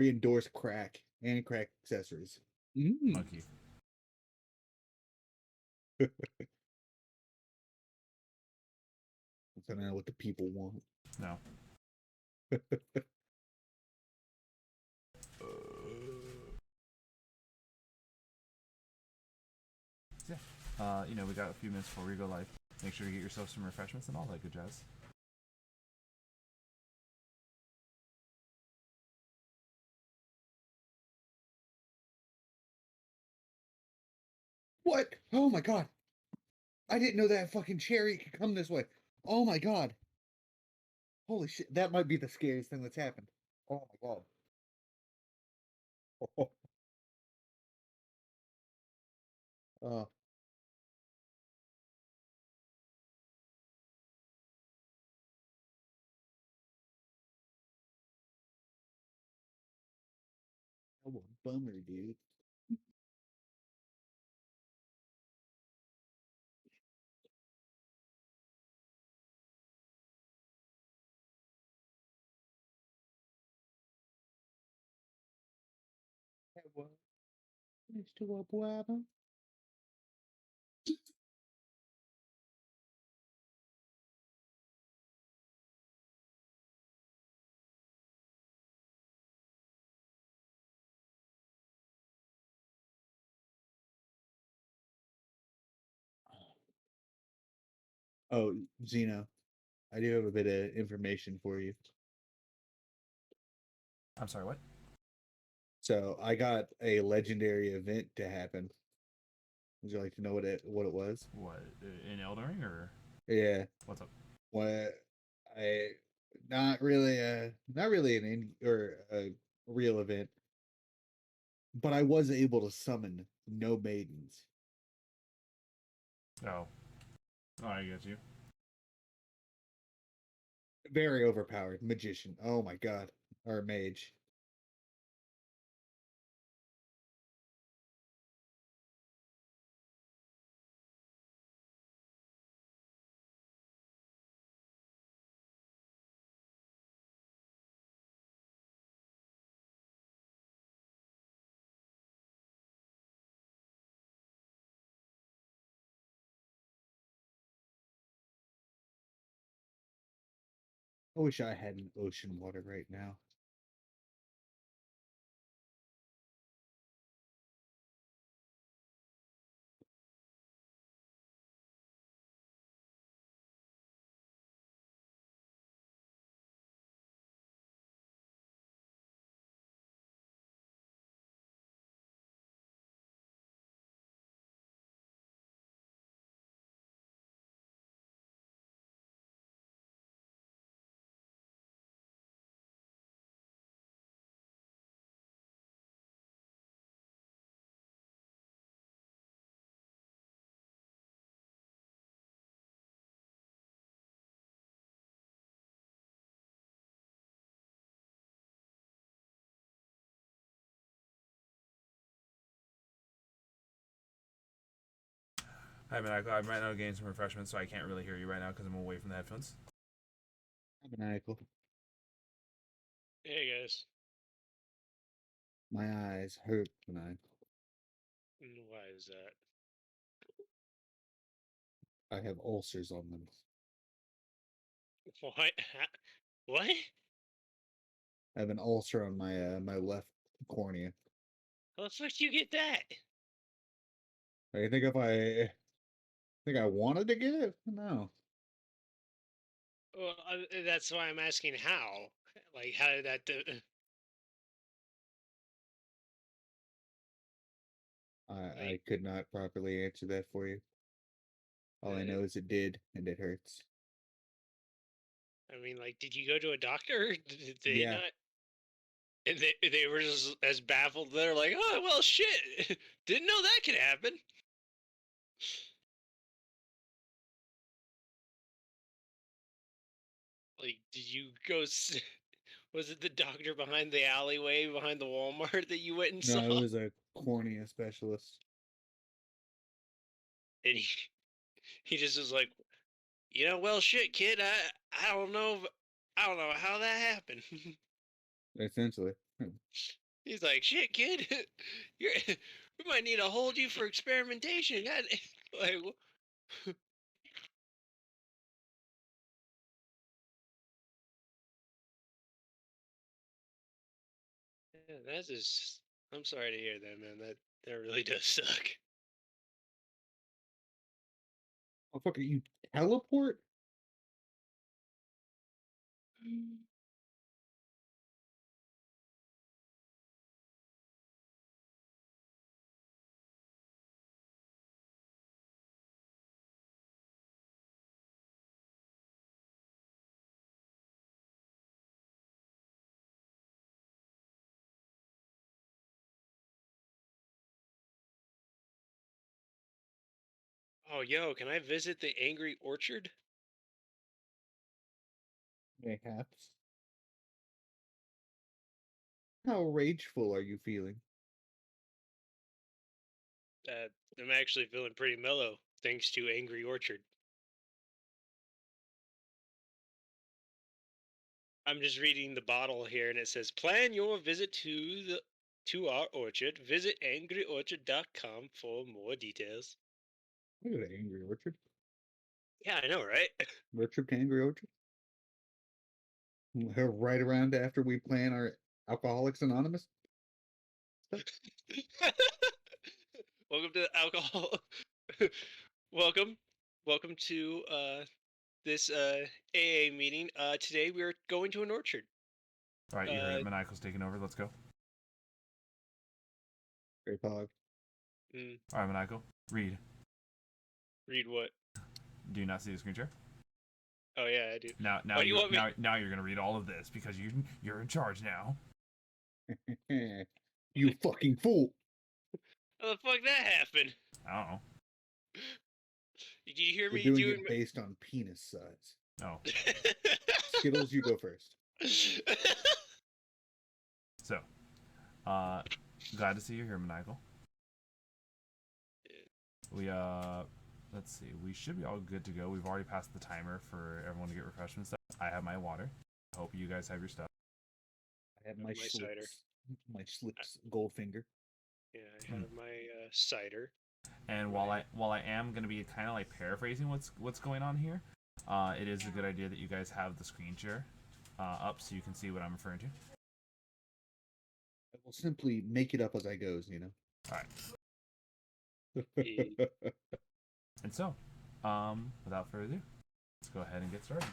We endorse crack and crack accessories. Monkey. That's not what the people want. No. Yeah. We got a few minutes before we go live. Make sure to get yourself some refreshments and all that good jazz. What? Oh my god. I didn't know that fucking chariot could come this way. Oh my god. Holy shit. That might be the scariest thing that's happened. Oh my god. Oh. Uh, what a bummer, dude. What? Mr. Wabwabba? Oh, Zeno, I do have a bit of information for you. I'm sorry, what? So I got a legendary event to happen. Would you like to know what it was? What, in Elden Ring, or? Yeah. What's up? What I not really an a real event, but I was able to summon no maidens. Oh, I get you. Very overpowered magician. Oh my god, or mage. I wish I had an ocean water right now. I might not gain some refreshments, so I can't really hear you right now because I'm away from the headphones. Maniacal. Hey guys. My eyes hurt when Why is that? I have ulcers on them. What? What? I have an ulcer on my my left cornea. How the fuck do you get that? I think I wanted to get it. No. Well, that's why I'm asking how. Like, how did that do? I could not properly answer that for you. All I know is it did, and it hurts. I mean, like, did you go to a doctor? Did they Yeah. not? And they were just as baffled. They're like, oh well, shit. Didn't know that could happen. Like, did you go? Was it the doctor behind the alleyway behind the Walmart that you went and saw? No, it was a cornea specialist. And he just was like, well, shit, kid. I don't know how that happened. Essentially. He's like, shit, kid, we might need to hold you for experimentation. God, like, yeah, that's just. I'm sorry to hear that, man. That really does suck. Motherfucker, you teleport? Oh, yo, can I visit the Angry Orchard? Mayhaps. How rageful are you feeling? I'm actually feeling pretty mellow, thanks to Angry Orchard. I'm just reading the bottle here, and it says, "Plan your visit to our orchard. Visit angryorchard.com for more details." Look at Angry Orchard. Yeah, I know, right? Road trip to Angry Orchard. Right around after we plan our Alcoholics Anonymous stuff. Welcome to alcohol. welcome, welcome to this AA meeting. Today we are going to an orchard. All right, you heard it. Uh, Maniacal's taking over. Let's go. Great Pog. All right, Maniacal, read. Read what? Do you not see the screen share? Oh yeah, I do. Now Why do you want me? now you're gonna read all of this because you're in charge now. You fucking fool! How the fuck that happened? I don't know. Did you hear We're me doing doing? it based on penis size. Oh, Skittles, you go first. so, glad to see you here, Maniacal. We let's see. We should be all good to go. We've already passed the timer for everyone to get refreshment stuff. I have my water. Hope you guys have your stuff. I have My cider. My Schlitz Goldfinger. Yeah, I have my cider. And while I am gonna be kind of like paraphrasing what's going on here, it is a good idea that you guys have the screen share up so you can see what I'm referring to. I will simply make it up as I goes, you know. All right. Yeah. And so, without further ado, let's go ahead and get started.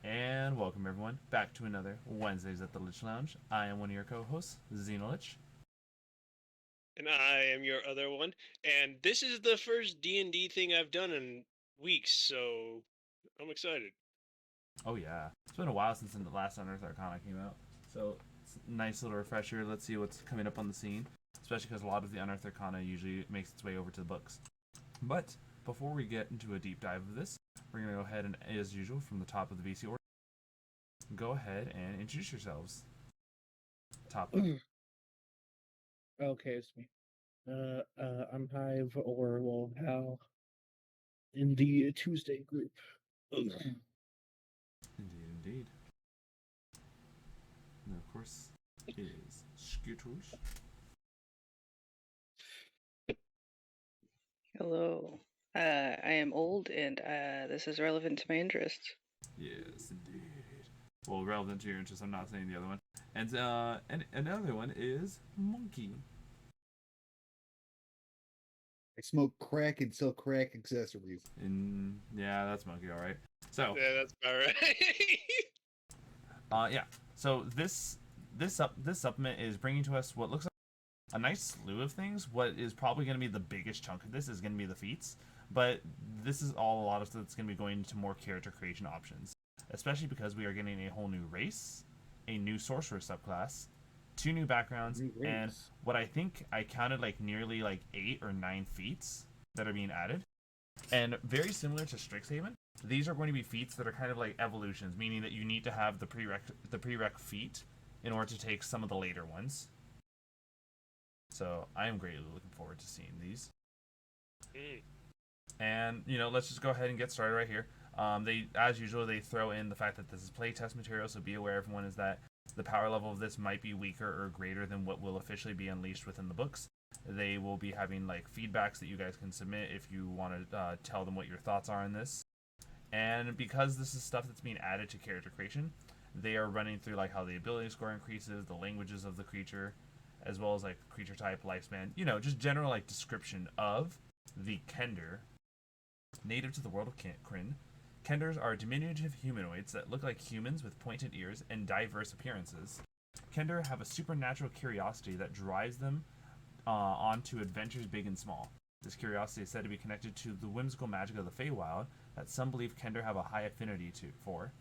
And welcome everyone back to another Wednesdays at the Lich Lounge. I am one of your co-hosts, Xenolich. And I am your other one. And this is the first D&D thing I've done in weeks, so I'm excited. Oh yeah, it's been a while since the last Unearthed Arcana came out, so it's a nice little refresher. Let's see what's coming up on the scene, especially because a lot of the Unearthed Arcana usually makes its way over to the books. But before we get into a deep dive of this, we're going to go ahead and, as usual, from the top of the VC order, go ahead and introduce yourselves. Top. Okay, it's me. I'm Hive, or well, Hal, in the Tuesday group. Indeed. And of course, is Skittles. Hello. I am old, and this is relevant to my interests. Yes, indeed. Well, relevant to your interests, I'm not saying the other one. And another one is Monkey. I smoke crack and sell crack accessories. And yeah, that's Monkey, all right. So Yeah, that's about right. yeah. So this supplement is bringing to us what looks like a nice slew of things. What is probably going to be the biggest chunk of this is going to be the feats, but this is all a lot of stuff that's going to be going into more character creation options, especially because we are getting a whole new race, a new sorcerer subclass, 2 new backgrounds, and what I think I counted like nearly like 8 or 9 feats that are being added. And very similar to Strixhaven, these are going to be feats that are kind of like evolutions, meaning that you need to have the prereq feat in order to take some of the later ones. So I am greatly looking forward to seeing these. And let's just go ahead and get started right here. They, as usual, they throw in the fact that this is playtest material, so be aware, everyone, is that The power level of this might be weaker or greater than what will officially be unleashed within the books. They will be having like feedbacks that you guys can submit if you want to tell them what your thoughts are on this. And because this is stuff that's being added to character creation, they are running through like how the ability score increases, the languages of the creature, as well as like creature type, lifespan, just general like description of the Kender. Native to the world of Kryn, Kenders are diminutive humanoids that look like humans with pointed ears and diverse appearances. Kender have a supernatural curiosity that drives them onto adventures big and small. This curiosity is said to be connected to the whimsical magic of the Feywild that some believe Kender have a high affinity for.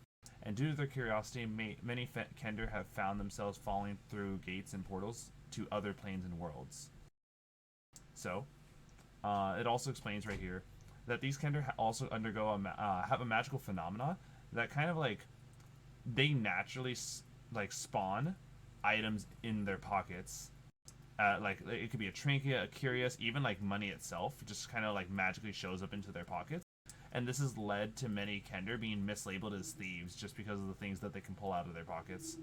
And due to their curiosity, many Kender have found themselves falling through gates and portals to other planes and worlds. So, it also explains right here that these Kender also undergo have a magical phenomena that kind of like they naturally like spawn items in their pockets. Like it could be a trinket, a curious, even like money itself, just kind of like magically shows up into their pockets. And this has led to many Kender being mislabeled as thieves just because of the things that they can pull out of their pockets.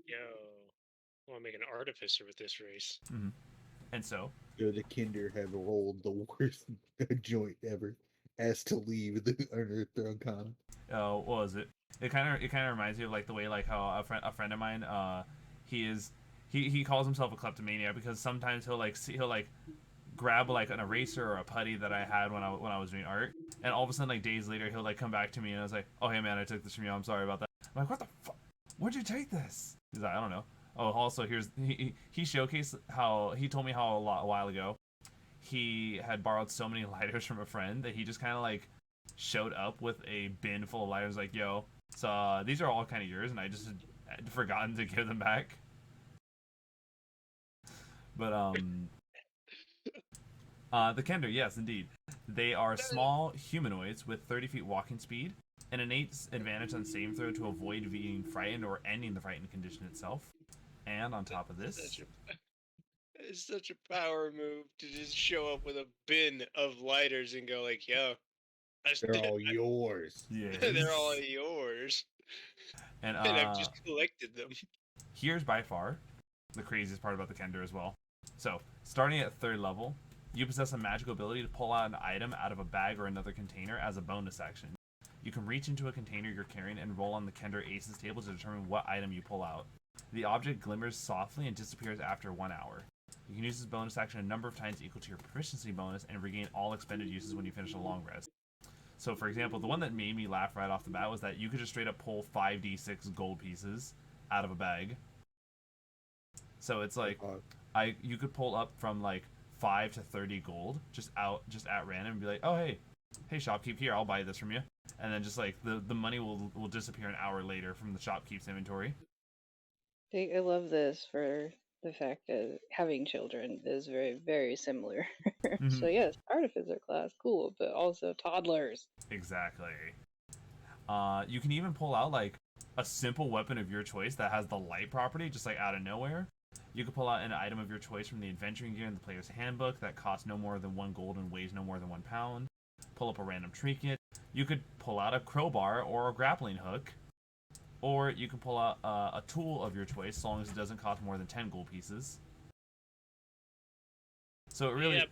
Yo, I want to make an artificer with this race. Mm-hmm. And so the Kinder have rolled the worst joint ever as to leave the Unearthed Arcana. What was it? It kind of reminds me of like the way like how a friend of mine he calls himself a kleptomaniac because sometimes he'll grab like an eraser or a putty that I had when I was doing art, and all of a sudden like days later he'll like come back to me and I was like, oh hey man, I took this from you, I'm sorry about that. I'm like, what the fuck? Where'd you take this? He's like, I don't know. Oh, also here's he showcased how he told me how a while ago he had borrowed so many lighters from a friend that he just kind of like showed up with a bin full of lighters, like, yo, so these are all kind of yours, and I just had forgotten to give them back. But the Kender, yes, indeed, they are small humanoids with 30 feet walking speed, an innate advantage on saving throw to avoid being frightened or ending the frightened condition itself. And on top of this, it's such a power move to just show up with a bin of lighters and go like, yo, they're all yours. Yes. They're all yours. And I've just collected them. Here's by far the craziest part about the Kender as well. So, starting at 3rd level, you possess a magical ability to pull out an item out of a bag or another container as a bonus action. You can reach into a container you're carrying and roll on the Kender Aces table to determine what item you pull out. The object glimmers softly and disappears after 1 hour. You can use this bonus action a number of times equal to your proficiency bonus and regain all expended uses when you finish a long rest. So, for example, the one that made me laugh right off the bat was that you could just straight up pull 5d6 gold pieces out of a bag. So it's like you could pull up from like 5 to 30 gold just at random and be like, oh hey shopkeep, here, I'll buy this from you, and then just like the money will disappear an hour later from the shopkeep's inventory. I love this for the fact that having children is very, very similar. So yes, artificer class, cool, but also toddlers. Exactly. You can even pull out like a simple weapon of your choice that has the light property just like out of nowhere. You can pull out an item of your choice from the adventuring gear in the player's handbook that costs no more than 1 gold and weighs no more than 1 pound. Pull up a random trinket. You could pull out a crowbar or a grappling hook. Or you can pull out a tool of your choice, so long as it doesn't cost more than 10 gold pieces. So it really... Yeah,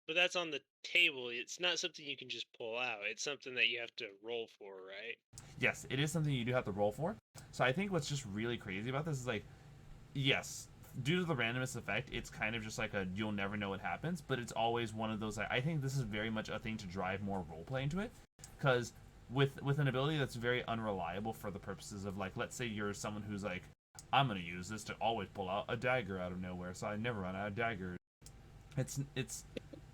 but that's on the table. It's not something you can just pull out. It's something that you have to roll for, right? Yes, it is something you do have to roll for. So I think what's just really crazy about this is like, yes, due to the randomness effect, it's kind of just like a you'll never know what happens, but it's always one of those, I think this is very much a thing to drive more roleplay into it, because with an ability that's very unreliable for the purposes of, like, let's say you're someone who's like, I'm going to use this to always pull out a dagger out of nowhere, so I never run out of daggers.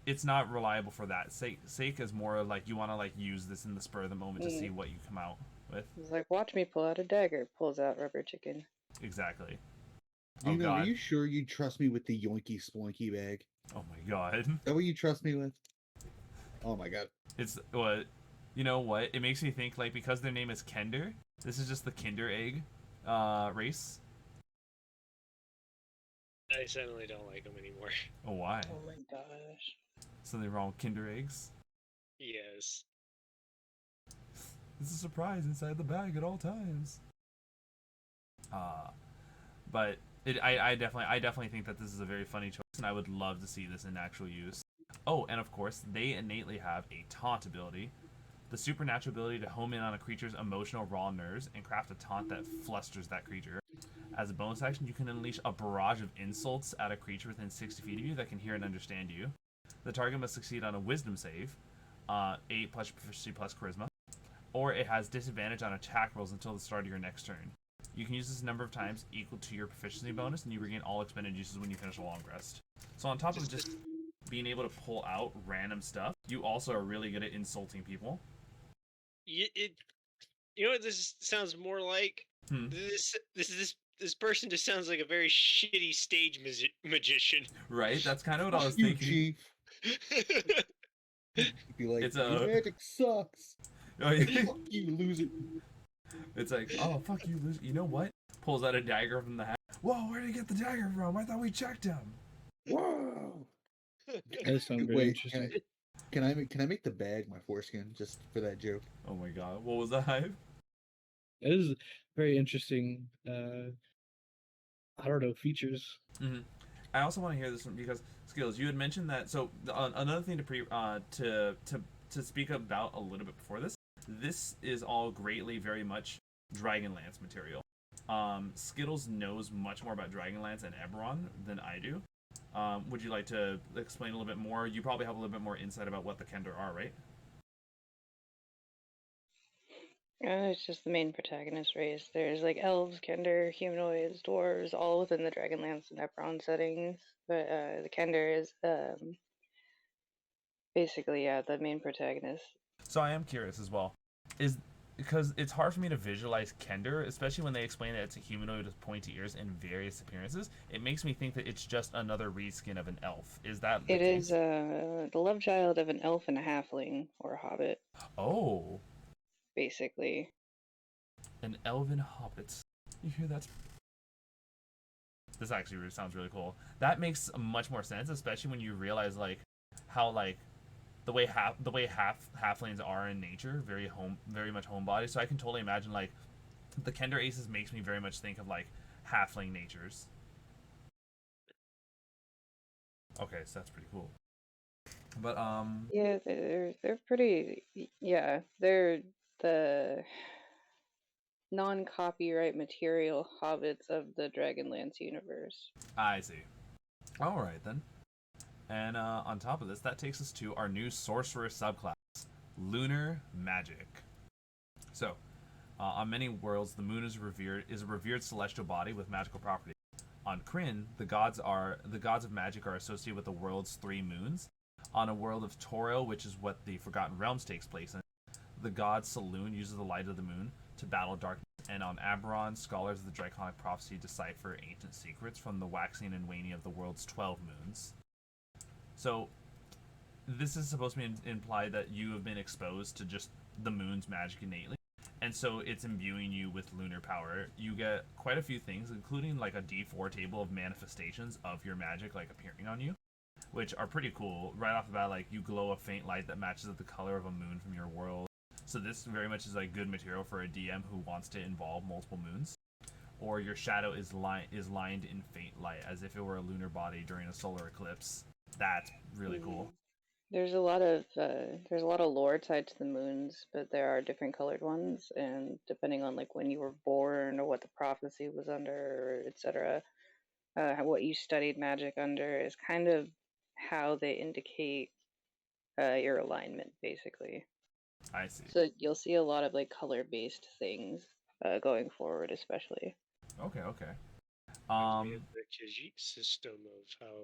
It's not reliable for that sake as more like you want to like use this in the spur of the moment to see what you come out with. It's like, watch me pull out a dagger. Pulls out rubber chicken. Exactly. Oh, God. Are you sure you trust me with the yoinky sploinky bag? Oh my God. Is that what you trust me with? Oh my God. It's what, you know what? It makes me think, like, because their name is Kender, this is just the Kinder Egg race. I suddenly don't like them anymore. Oh, why? Oh my gosh. Something wrong with Kinder Eggs? Yes. It's a surprise inside the bag at all times. But I definitely think that this is a very funny choice, and I would love to see this in actual use. Oh, and of course, they innately have a taunt ability, the supernatural ability to home in on a creature's emotional raw nerves and craft a taunt that flusters that creature. As a bonus action, you can unleash a barrage of insults at a creature within 60 feet of you that can hear and understand you. The target must succeed on a wisdom save, 8 plus proficiency plus charisma, or it has disadvantage on attack rolls until the start of your next turn. You can use this a number of times equal to your proficiency bonus, and you regain all expended uses when you finish a long rest. So on top of just being able to pull out random stuff, you also are really good at insulting people. You know what this sounds more like? This person just sounds like a very shitty stage magician. Right? That's kind of what I was You, thinking. Chief. Be like, It's your magic sucks. Oh, yeah. Fuck you, loser. It's like, oh, fuck you, loser. You know what? Pulls out a dagger from the hat. Whoa, where did he get the dagger from? I thought we checked him. Wow. That sounds very Wait, interesting. can I make the bag my foreskin just for that joke? Oh my god, what was that, Hive? It is very interesting. I don't know, features. Mm-hmm. I also want to hear this one because Skills, you had mentioned that. So another thing to speak about a little bit before this. This is all greatly very much Dragonlance material. Skittles knows much more about Dragonlance and Eberron than I do. Would you like to explain a little bit more? You probably have a little bit more insight about what the Kender are, right? It's just the main protagonist race. There's like elves, Kender, humanoids, dwarves, all within the Dragonlance and Eberron settings. But the Kender is basically the main protagonist. So I am curious as well. Is because it's hard for me to visualize Kender, especially when they explain that it's a humanoid with pointy ears and various appearances. It makes me think that it's just another reskin of an elf. Is that the It case? is the love child of an elf and a halfling or a hobbit. Oh. Basically. An elven hobbit. You hear that? This actually sounds really cool. That makes much more sense, especially when you realize like how like the way halflings are in nature, very much homebody. So I can totally imagine like the Kender Aces makes me very much think of like halfling natures. Okay, so that's pretty cool. But yeah, they're pretty. Yeah, they're the non-copyright material hobbits of the Dragonlance universe. I see. All right then. And on top of this, that takes us to our new sorcerer subclass, Lunar Magic. So, on many worlds, the moon is a revered celestial body with magical properties. On Kryn, the gods of magic are associated with the world's 3 moons. On a world of Toro, which is what the Forgotten Realms takes place in, the god Saloon uses the light of the moon to battle darkness. And on Aberon, scholars of the Draconic Prophecy decipher ancient secrets from the waxing and waning of the world's 12 moons. So, this is supposed to imply that you have been exposed to just the moon's magic innately. And so it's imbuing you with lunar power. You get quite a few things, including like a D4 table of manifestations of your magic like appearing on you, which are pretty cool. Right off the bat, like you glow a faint light that matches the color of a moon from your world. So this very much is like good material for a DM who wants to involve multiple moons. Or your shadow is lined in faint light, as if it were a lunar body during a solar eclipse. That's really cool. There's a lot of lore tied to the moons, but there are different colored ones, and depending on like when you were born or what the prophecy was under, etc., what you studied magic under is kind of how they indicate your alignment, basically. I see. So you'll see a lot of like color-based things going forward, especially. Okay. We have the Khajiit system of how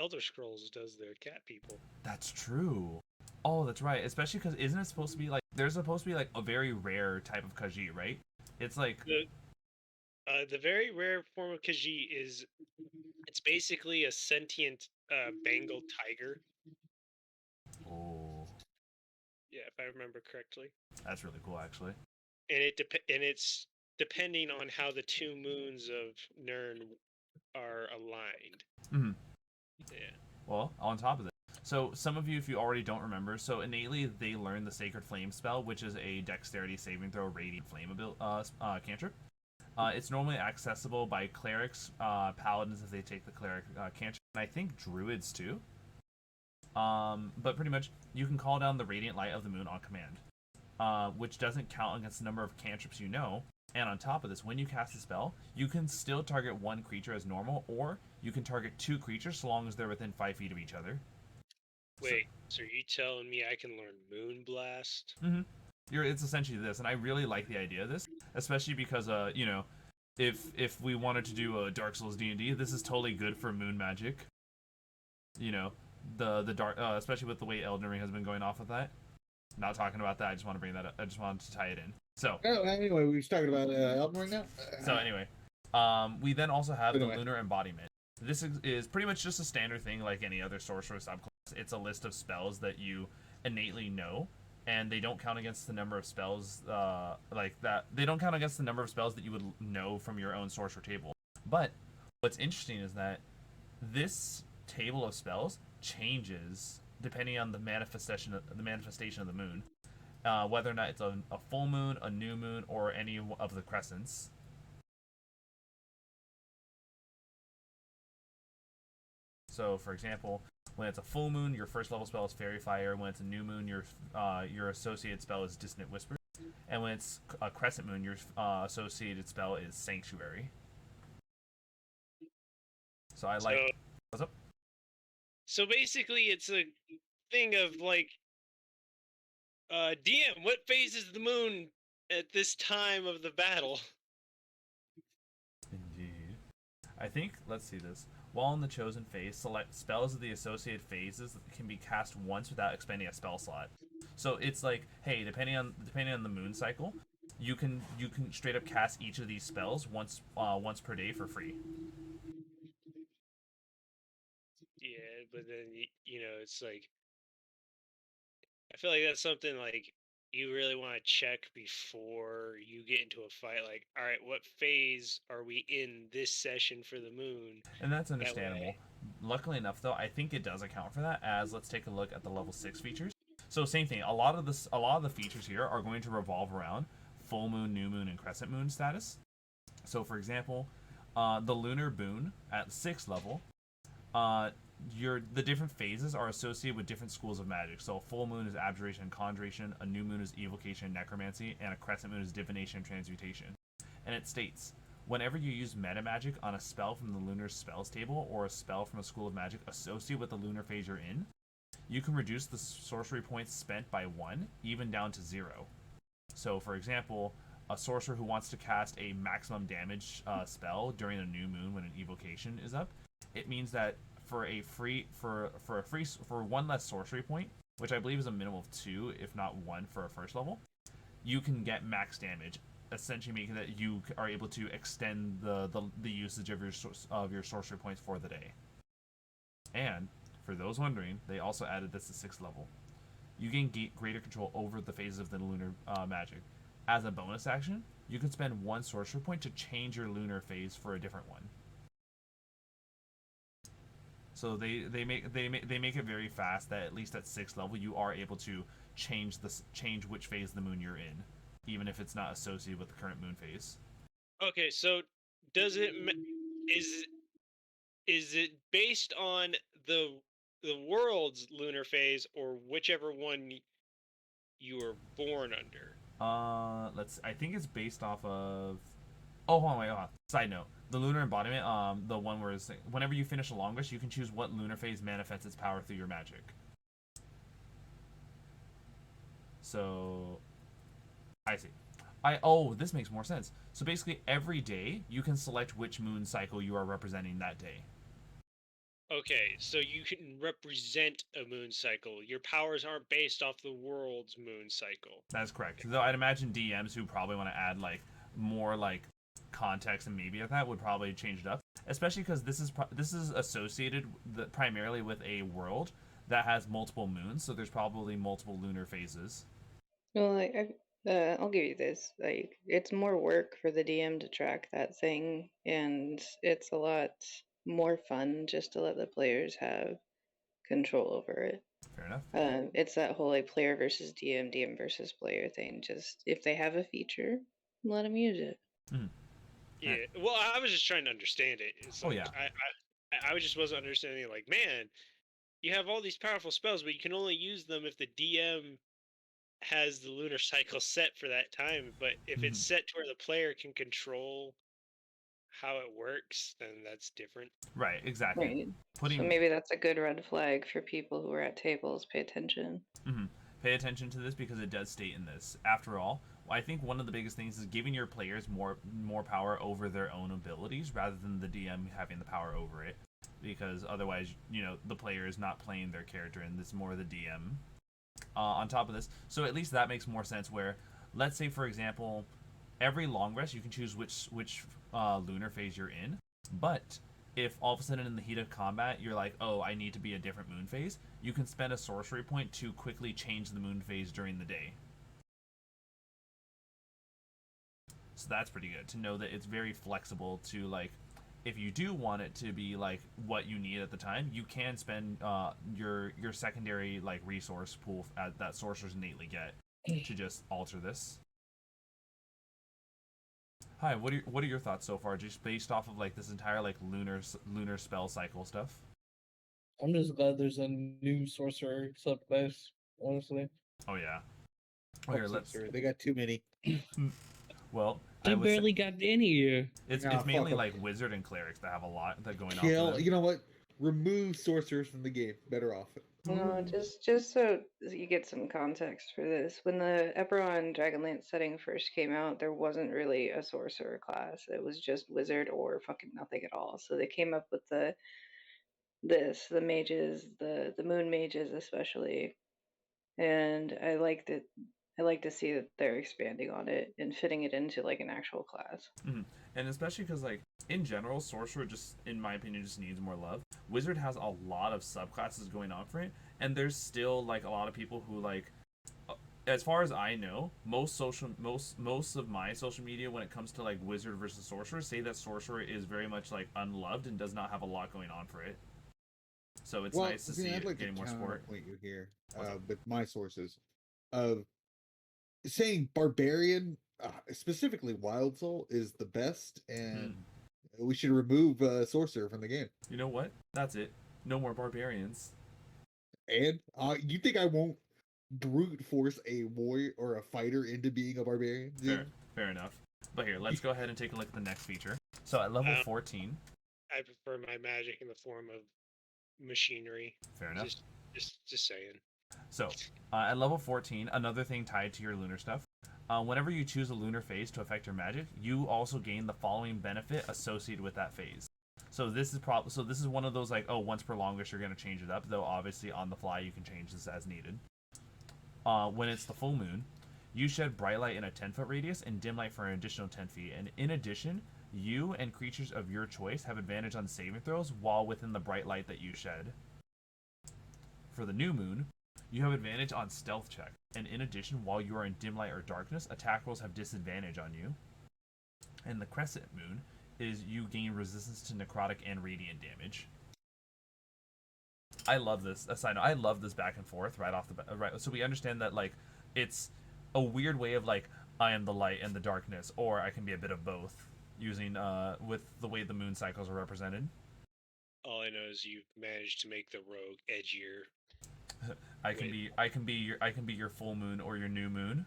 Elder Scrolls does their cat people. That's true. Oh, that's right. Especially because isn't it supposed to be like there's supposed to be like a very rare type of Khajiit, right? It's like the very rare form of Khajiit is it's basically a sentient Bengal tiger. Oh. Yeah, if I remember correctly. That's really cool, actually. And it's depending on how the 2 moons of Nirn are aligned. Mm-hmm. Yeah. Well, on top of it, so some of you, if you already don't remember, so innately they learn the Sacred Flame spell, which is a Dexterity saving throw radiant flame cantrip. It's normally accessible by clerics, paladins if they take the cleric cantrip, and I think druids too. But pretty much, you can call down the radiant light of the moon on command, which doesn't count against the number of cantrips you know. And on top of this, when you cast a spell, you can still target one creature as normal, or you can target 2 creatures so long as they're within 5 feet of each other. Wait, so are you telling me I can learn Moonblast? Mm-hmm. It's essentially this, and I really like the idea of this, especially because you know, if we wanted to do a Dark Souls D&D, this is totally good for moon magic. You know, the dark, especially with the way Elden Ring has been going off with that. Not talking about that. I just want to bring that up. I just wanted to tie it in. So. Oh, anyway, we were talking about Elden Ring now. So anyway, we then also have the Lunar Embodiment. This is pretty much just a standard thing like any other sorcerer subclass. It's a list of spells that you innately know, and they don't count against the number of spells like that. They don't count against the number of spells that you would know from your own sorcerer table. But what's interesting is that this table of spells changes depending on the manifestation of the moon, whether or not it's a full moon, a new moon, or any of the crescents. So, for example, when it's a full moon, your first level spell is Fairy Fire. When it's a new moon, your associated spell is Dissonant Whisper. And when it's a crescent moon, your associated spell is Sanctuary. So I like. What's up? So basically, it's a thing of like, DM, what phase is the moon at this time of the battle? Indeed. I think, let's see this. While in the chosen phase, select spells of the associated phases that can be cast once without expending a spell slot. So it's like, hey, depending on the moon cycle, you can straight up cast each of these spells once per day for free. Yeah, but then you know, it's like, I feel like that's something like you really want to check before you get into a fight. Like, all right, what phase are we in this session for the moon? And that's understandable. Luckily enough, though, I think it does account for that. As let's take a look at the level 6 features. So same thing. A lot of the features here are going to revolve around full moon, new moon, and crescent moon status. So for example, the lunar boon at 6th level, the different phases are associated with different schools of magic. So a full moon is abjuration and conjuration, a new moon is evocation and necromancy, and a crescent moon is divination and transmutation. And it states, whenever you use meta magic on a spell from the lunar spells table or a spell from a school of magic associated with the lunar phase you're in, you can reduce the sorcery points spent by 1, even down to 0. So for example, a sorcerer who wants to cast a maximum damage spell during a new moon when an evocation is up, it means that for one less sorcery point, which I believe is a minimum of 2, if not 1 for a first level, you can get max damage, essentially making that you are able to extend the usage of your sorcery points for the day. And for those wondering, they also added this to 6th level. You gain greater control over the phases of the lunar magic. As a bonus action, you can spend 1 sorcery point to change your lunar phase for a different one. So they make it very fast that at least at 6th level you are able to change which phase of the moon you're in, even if it's not associated with the current moon phase. Okay, so does it is it based on the world's lunar phase or whichever one you were born under? I think it's based off of. Oh, hold on. Side note: the Lunar Embodiment, the one where it's, whenever you finish a long rest, you can choose what lunar phase manifests its power through your magic. So, I see. This makes more sense. So basically, every day you can select which moon cycle you are representing that day. Okay, so you can represent a moon cycle. Your powers aren't based off the world's moon cycle. That's correct. Though I'd imagine DMs who probably want to add like more like context and maybe that would probably change it up, especially because this is associated primarily with a world that has multiple moons, so there's probably multiple lunar phases. Well, I'll give you this. Like, it's more work for the DM to track that thing, and it's a lot more fun just to let the players have control over it. Fair enough. It's that whole like player versus DM, DM versus player thing. Just if they have a feature, let them use it. Yeah. Well, I was just trying to understand it. It's like, Oh, yeah. I just wasn't understanding. Like, man, you have all these powerful spells, but you can only use them if the DM has the lunar cycle set for that time. But if it's set to where the player can control how it works, then that's different. Right, exactly. Right. So Putting maybe that's a good red flag for people who are at tables. Pay attention. Pay attention to this because it does state in this. After all, I think one of the biggest things is giving your players more power over their own abilities rather than the DM having the power over it. Because otherwise, the player is not playing their character, and it's more the DM. On top of this, so at least that makes more sense. Where, let's say for example, every long rest you can choose which lunar phase you're in, but if all of a sudden in the heat of combat you're like, oh, I need to be a different moon phase, you can spend a sorcery point to quickly change the moon phase during the day. So that's pretty good to know that it's very flexible to, like, if you do want it to be like what you need at the time, you can spend your secondary like resource pool that sorcerers innately get to just alter this. Hi, what are your thoughts so far, just based off of like this entire like lunar spell cycle stuff? I'm just glad there's a new sorcerer subclass, honestly. Oh yeah. Oh, here, let's. They got too many. Well, They barely got any. It's mainly like wizard and clerics that have a lot that going on. You know what? Remove sorcerers from the game. Better off. No, just so you get some context for this. When the Eberron Dragonlance setting first came out, there wasn't really a sorcerer class. It was just wizard or fucking nothing at all. So they came up with the mages, the moon mages especially, and I liked it. I like to see that they're expanding on it and fitting it into like an actual class. And especially because, like, in general, sorcerer just, in my opinion, just needs more love. Wizard has a lot of subclasses going on for it, and there's still like a lot of people who, like, as far as I know, most of my social media when it comes to like wizard versus sorcerer say that sorcerer is very much like unloved and does not have a lot going on for it. So it's nice to see I'd like getting more support. Point you here with my sources of saying barbarian, specifically wild soul, is the best, and we should remove sorcerer from the game. You know what? That's it. No more barbarians. And you think I won't brute force a warrior or a fighter into being a barbarian? Fair enough. But here, let's go ahead and take a look at the next feature. So at level 14, I prefer my magic in the form of machinery. Fair enough. Just saying. So, at level 14, another thing tied to your lunar stuff. Whenever you choose a lunar phase to affect your magic, you also gain the following benefit associated with that phase. So this is one of those like, oh, once per long rest you're going to change it up, though obviously on the fly you can change this as needed. When it's the full moon, you shed bright light in a 10-foot radius and dim light for an additional 10 feet. And in addition, you and creatures of your choice have advantage on saving throws while within the bright light that you shed. For the new moon, you have advantage on stealth check, and in addition, while you are in dim light or darkness, attack rolls have disadvantage on you. And the crescent moon is you gain resistance to necrotic and radiant damage. I love this. Aside, I love this back and forth right off the bat. Right, so we understand that like it's a weird way of like I am the light and the darkness, or I can be a bit of both, using with the way the moon cycles are represented. All I know is you've managed to make the rogue edgier. I can be your full moon or your new moon.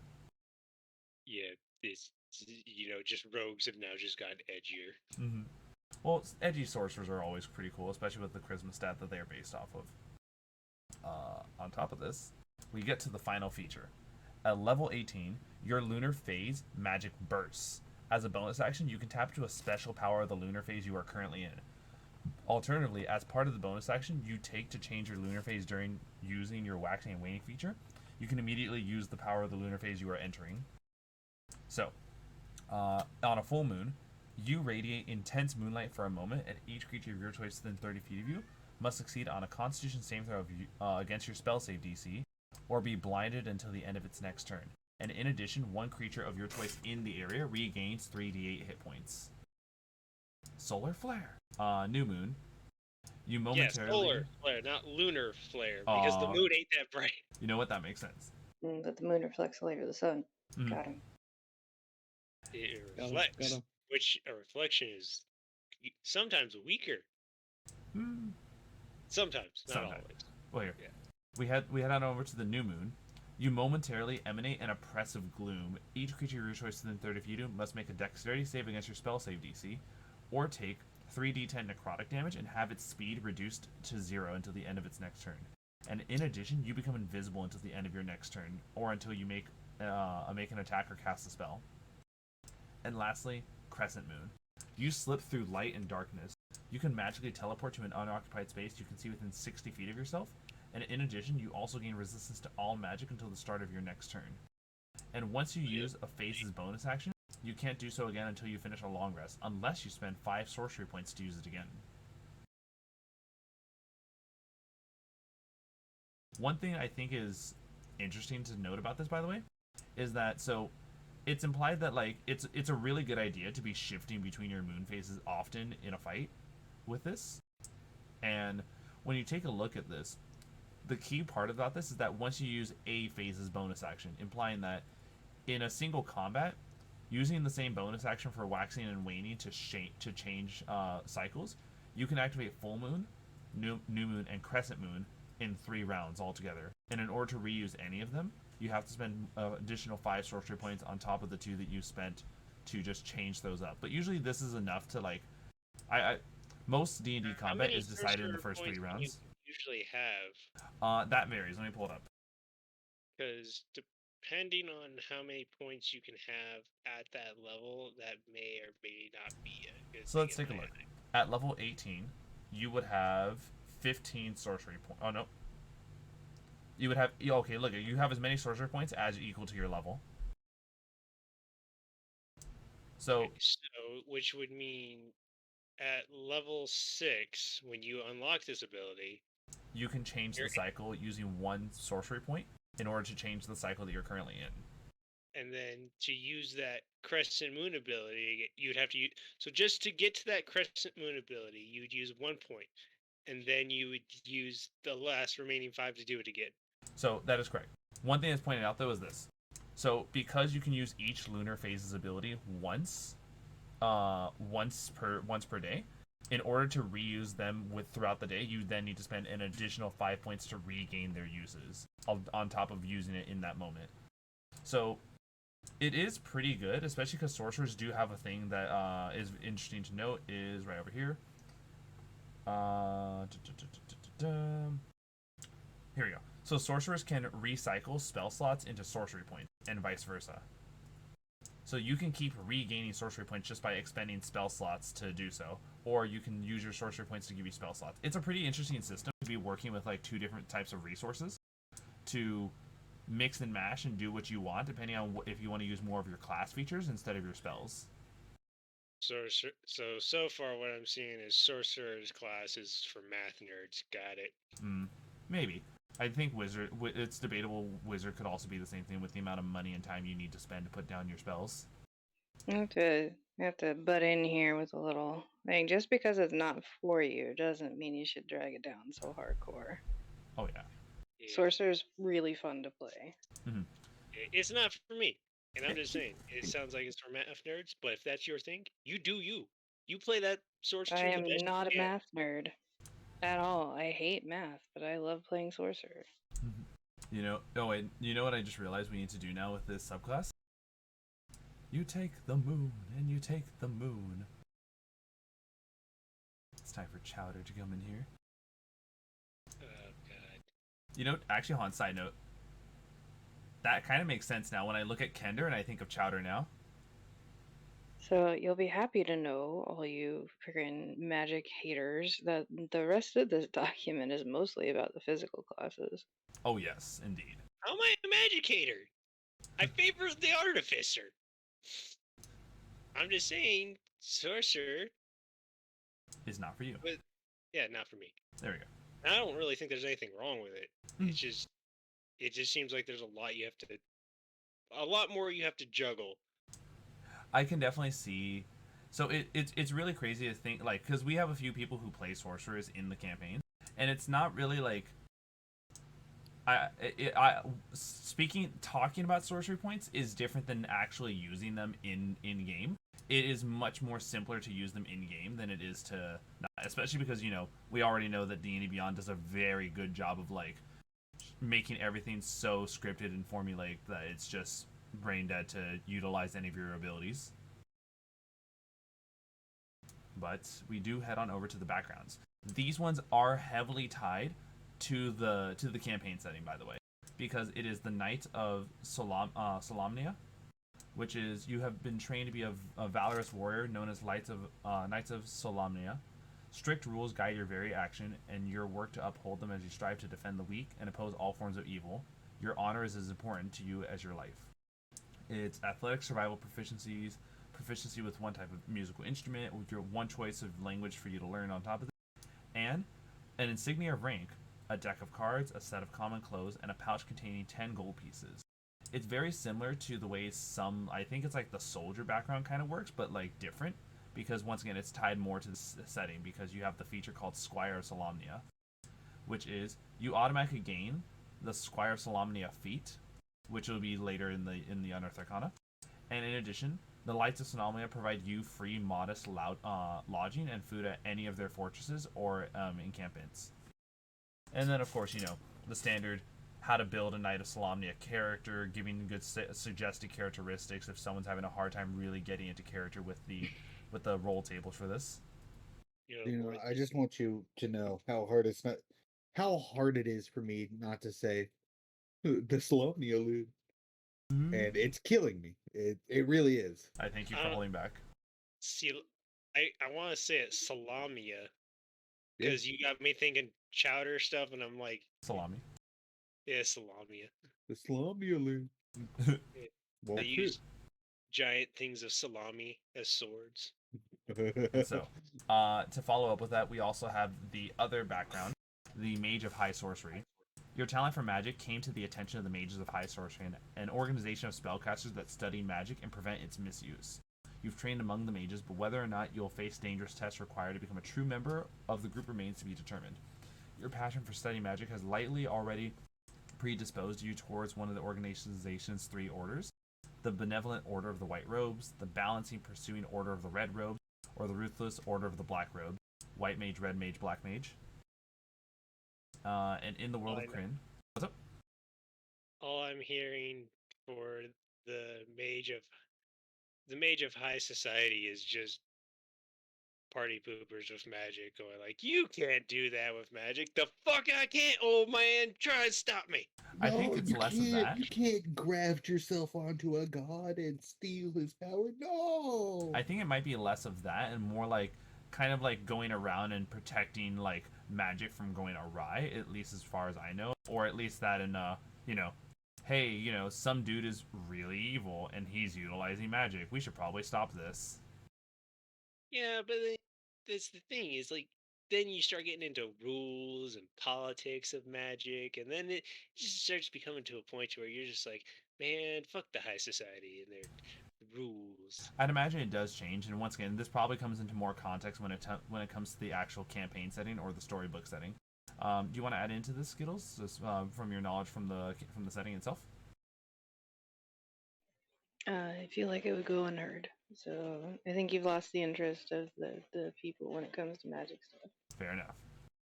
Yeah, it's just rogues have now just gotten edgier. Mm-hmm. Well, edgy sorcerers are always pretty cool, especially with the charisma stat that they are based off of. On top of this, we get to the final feature. At level 18, your lunar phase magic bursts. As a bonus action, you can tap into a special power of the lunar phase you are currently in. Alternatively, as part of the bonus action you take to change your lunar phase during using your waxing and waning feature, you can immediately use the power of the lunar phase you are entering. So, on a full moon, you radiate intense moonlight for a moment, and each creature of your choice within 30 feet of you must succeed on a Constitution saving throw against your spell save DC, or be blinded until the end of its next turn. And in addition, one creature of your choice in the area regains 3d8 hit points. Solar flare. New moon. You momentarily. Yeah, solar flare, not lunar flare, because the moon ain't that bright. You know what? That makes sense. But the moon reflects the light of the sun. Mm-hmm. Got him. It reflects which a reflection is sometimes weaker. Hmm. Sometimes, not Sometimes. always. Well, here. Yeah. We head on over to the new moon. You momentarily emanate an oppressive gloom. Each creature of your choice within 30 feet of you must make a dexterity save against your spell save DC, or take 3d10 necrotic damage and have its speed reduced to 0 until the end of its next turn. And in addition, you become invisible until the end of your next turn, or until you make an attack or cast a spell. And lastly, Crescent Moon. You slip through light and darkness. You can magically teleport to an unoccupied space you can see within 60 feet of yourself, and in addition, you also gain resistance to all magic until the start of your next turn. And once you use a phase's bonus action, you can't do so again until you finish a long rest, unless you spend 5 sorcery points to use it again. One thing I think is interesting to note about this, by the way, is that it's implied that like it's a really good idea to be shifting between your moon phases often in a fight with this. And when you take a look at this, the key part about this is that once you use a phase's bonus action, implying that in a single combat, using the same bonus action for waxing and waning to change cycles, you can activate full moon, new moon, and crescent moon in 3 rounds altogether. And in order to reuse any of them, you have to spend additional 5 sorcery points on top of the 2 that you spent to just change those up. But usually this is enough to like, most D&D combat is decided in the first 3 rounds. Usually have That varies. Let me pull it up. because depending on how many points you can have at that level, that may or may not be a good So let's thing take a in my look. eye. At level 18, you would have 15 sorcery points. Oh no. You would have okay. Look, you have as many sorcery points as equal to your level. So, Which would mean at level 6, when you unlock this ability, you can change the cycle using 1 sorcery point in order to change the cycle that you're currently in. and then to use that Crescent Moon ability, you'd have to use. So just to get to that Crescent Moon ability, you'd use 1 point, and then you would use the last remaining 5 to do it again. So that is correct. One thing that's pointed out though is this. So because you can use each lunar phase's ability once per day, in order to reuse them throughout the day, you then need to spend an additional 5 points to regain their uses on top of using it in that moment. So it is pretty good, especially because sorcerers do have a thing that is interesting to note, is right over here. Here we go. So sorcerers can recycle spell slots into sorcery points, and vice versa. So you can keep regaining sorcery points just by expending spell slots to do so, or you can use your sorcery points to give you spell slots. It's a pretty interesting system to be working with like 2 different types of resources to mix and mash and do what you want, depending on if you want to use more of your class features instead of your spells. So far what I'm seeing is sorcerer's class is for math nerds. Got it. Maybe. I think wizard. It's debatable. Wizard could also be the same thing with the amount of money and time you need to spend to put down your spells. I have to butt in here with a little thing. Just because it's not for you doesn't mean you should drag it down so hardcore. Oh yeah. Sorcerer's really fun to play. It's not for me, and I'm just saying. It sounds like it's for math nerds, but if that's your thing, you do you. You play that sorcerer. I am not a math nerd at all. I hate math, but I love playing sorcerer. You know. Oh wait. You know what I just realized we need to do now with this subclass? You take the moon, and you take the moon. It's time for Chowder to come in here. Oh god. You know, actually, on side note, that kind of makes sense now when I look at Kender and I think of Chowder now. So you'll be happy to know, all you friggin' magic haters, that the rest of this document is mostly about the physical classes. Oh yes, indeed. How am I a magic hater? I favor the artificer. I'm just saying, sorcerer is not for you. But, yeah, not for me. There we go. And I don't really think there's anything wrong with it. It just seems like there's a lot more you have to juggle. I can definitely see. So it's really crazy to think, like, because we have a few people who play sorcerers in the campaign, and it's not really like talking about sorcery points is different than actually using them in game. it is much more simpler to use them in game than it is to not, especially because we already know that D&D Beyond does a very good job of like making everything so scripted and formulaic that it's just brain dead to utilize any of your abilities. But we do head on over to the backgrounds. These ones are heavily tied to the campaign setting, by the way, because it is the Knight of Solomnia, which is you have been trained to be a valorous warrior known as Knights of Solomnia. Strict rules guide your very action, and your work to uphold them as you strive to defend the weak and oppose all forms of evil. Your honor is as important to you as your life. It's athletic survival proficiencies, proficiency with one type of musical instrument, with your one choice of language for you to learn on top of it, and an insignia of rank, a deck of cards, a set of common clothes, and a pouch containing 10 gold pieces. It's very similar to the way I think it's like the soldier background kind of works, but like different, because once again it's tied more to the setting, because you have the feature called Squire of Solomia, which is you automatically gain the Squire of Solomia feat, which will be later in the Unearthed Arcana. And in addition, the Knights of Solomia provide you free modest lodging and food at any of their fortresses or encampments. And then, of course, the standard how to build a Knight of Solomnia character, giving good suggested characteristics if someone's having a hard time really getting into character with the roll tables for this. I just want you to know how hard it is for me not to say the Solomnia loot. And it's killing me. It really is. I thank you for holding back. See, I want to say it Solomia, because you got me thinking chowder stuff, and I'm like salami. Yeah, Solomia. The Solomia loot. They use giant things of salami as swords. So, to follow up with that, we also have the other background, the Mage of High Sorcery. Your talent for magic came to the attention of the Mages of High Sorcery, an organization of spellcasters that study magic and prevent its misuse. You've trained among the mages, but whether or not you'll face dangerous tests required to become a true member of the group remains to be determined. Your passion for studying magic has likely already predisposed you towards one of the organization's 3 orders: the Benevolent Order of the White Robes, the Balancing Pursuing Order of the Red Robes, or the Ruthless Order of the Black Robes. White Mage, Red Mage, Black Mage. And in the world of Kryn, what's up? All I'm hearing for the Mage of High Society is just party poopers with magic going like, you can't do that with magic. The fuck I can't, old man. Try and stop me. I think it's less of that. You can't graft yourself onto a god and steal his power. No. I think it might be less of that and more like kind of like going around and protecting like magic from going awry, at least as far as I know. Or at least that in hey, some dude is really evil and he's utilizing magic. We should probably stop this. Yeah, but that's the thing is like then you start getting into rules and politics of magic, and then it just starts becoming to a point where you're just like, man, fuck the high society and their rules. I'd imagine it does change, and once again, this probably comes into more context when it comes to the actual campaign setting or the storybook setting. Do you want to add into this, Skittles, just, from your knowledge from the setting itself? I feel like it would go unheard. So I think you've lost the interest of the people when it comes to magic stuff. Fair enough.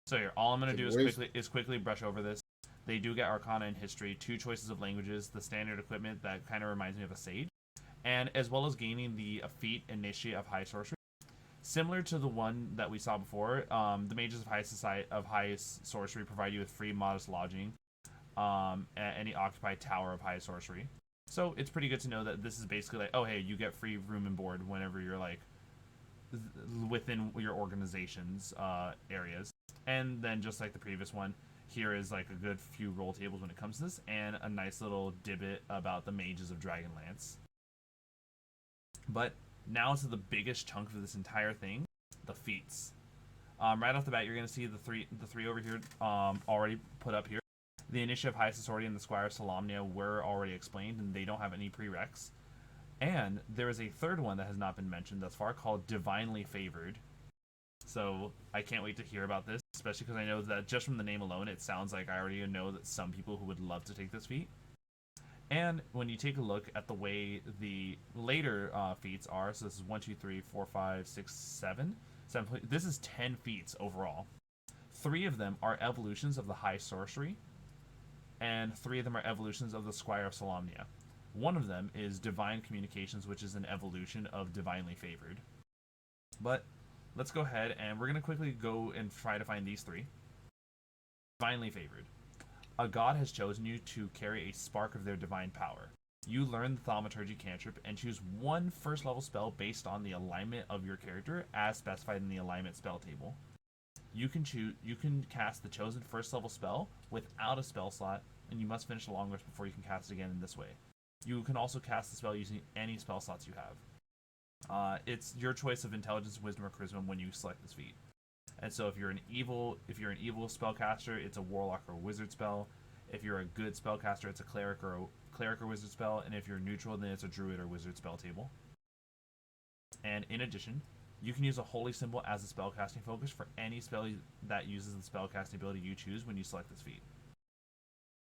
So here, all I'm going to do is quickly brush over this. They do get Arcana and History, 2 choices of languages, the standard equipment that kind of reminds me of a Sage, and as well as gaining the feat Initiate of High Sorcery. Similar to the one that we saw before, the Mages of High Sorcery provide you with free modest lodging at any occupied tower of High Sorcery. So it's pretty good to know that this is basically like, oh hey, you get free room and board whenever you're like within your organization's areas. And then just like the previous one, here is like a good few roll tables when it comes to this, and a nice little divot about the Mages of Dragonlance. But now to the biggest chunk of this entire thing, the feats. Right off the bat, you're going to see the three over here already put up here. The Initiative, Highest Authority, and the Squire of Solomia were already explained, and they don't have any prereqs. And there is a third one that has not been mentioned thus far called Divinely Favored. So I can't wait to hear about this, especially because I know that just from the name alone, it sounds like I already know that some people who would love to take this feat. And when you take a look at the way the later feats are, so this is 1, 2, 3, 4, 5, 6, 7. This is 10 feats overall. 3 of them are evolutions of the High Sorcery, and 3 of them are evolutions of the Squire of Solomia. One of them is Divine Communications, which is an evolution of Divinely Favored. But let's go ahead and we're going to quickly go and try to find these 3. Divinely Favored. A god has chosen you to carry a spark of their divine power. You learn the Thaumaturgy cantrip and choose one first level spell based on the alignment of your character as specified in the alignment spell table. You can cast the chosen first level spell without a spell slot, and you must finish a long rest before you can cast it again in this way. You can also cast the spell using any spell slots you have. It's your choice of intelligence, wisdom, or charisma when you select this feat. And so if you're an evil spellcaster, it's a warlock or a wizard spell. If you're a good spellcaster, it's a cleric or wizard spell. And if you're neutral, then it's a druid or wizard spell table. And in addition, you can use a holy symbol as a spellcasting focus for any spell that uses the spellcasting ability you choose when you select this feat.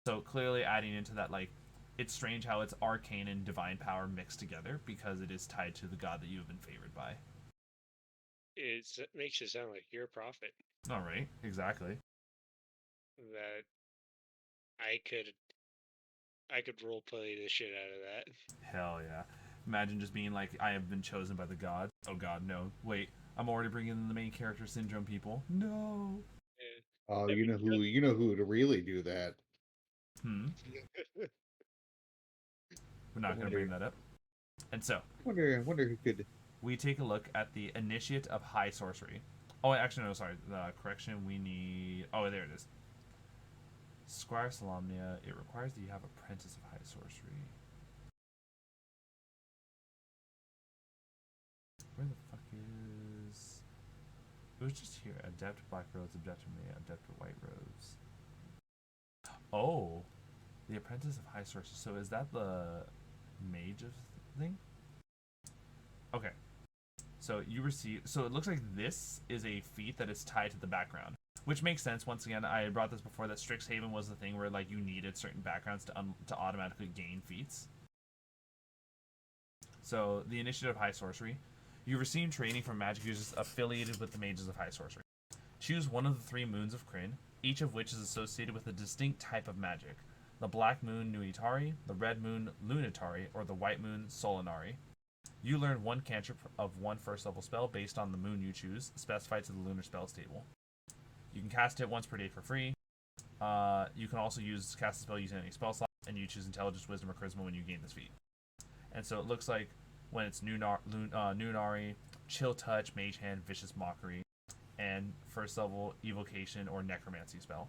So clearly adding into that, like, it's strange how it's arcane and divine power mixed together because it is tied to the god that you have been favored by. It makes it sound like you're a prophet. All right, exactly. That I could roleplay the shit out of that. Hell yeah. Imagine just being like, I have been chosen by the god. Oh god, no. Wait, I'm already bringing in the main character syndrome people. No. Oh, you know who to really do that. We're not going to bring that up. And so, I wonder who could. We take a look at the Initiate of High Sorcery. Oh, actually, no, sorry. Correction, we need... Oh, there it is. Squire of Solomia. It requires that you have Apprentice of High Sorcery. Where the fuck is... It was just here. Adept Black Robes, Adept Adept White Robes. Oh. The Apprentice of High Sorcery. So is that the Mage of thing? Okay. So you receive. So it looks like this is a feat that is tied to the background, which makes sense. Once again, I had brought this before that Strixhaven was the thing where like you needed certain backgrounds to automatically gain feats. So the Initiative of High Sorcery, you receive training from magic users affiliated with the Mages of High Sorcery. Choose one of the 3 moons of Kryn, each of which is associated with a distinct type of magic: the Black Moon Nuitari, the Red Moon Lunatari, or the White Moon Solinari. You learn one cantrip of one first level spell based on the moon you choose, specified to the Lunar Spells table. You can cast it once per day for free. You can also cast the spell using any spell slot, and you choose Intelligence, Wisdom, or Charisma when you gain this feat. And so it looks like when it's Nunari, Chill Touch, Mage Hand, Vicious Mockery, and first level Evocation or Necromancy spell.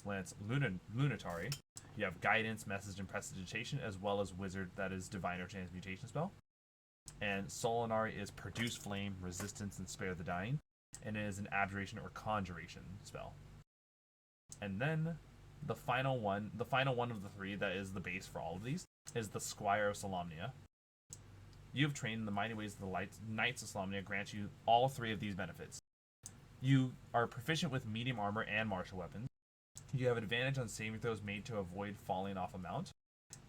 When it's Lunatari, you have Guidance, Message, and Prestidigitation, as well as Wizard, that is Divine or Transmutation spell. And Solinari is Produce Flame, Resistance, and Spare the Dying, and it is an Abjuration or Conjuration spell. And then the final one of the 3 that is the base for all of these is the Squire of Solomia. You have trained in the mighty ways of the Knights of Solomia grant you all 3 of these benefits. You are proficient with medium armor and martial weapons. You have advantage on saving throws made to avoid falling off a mount.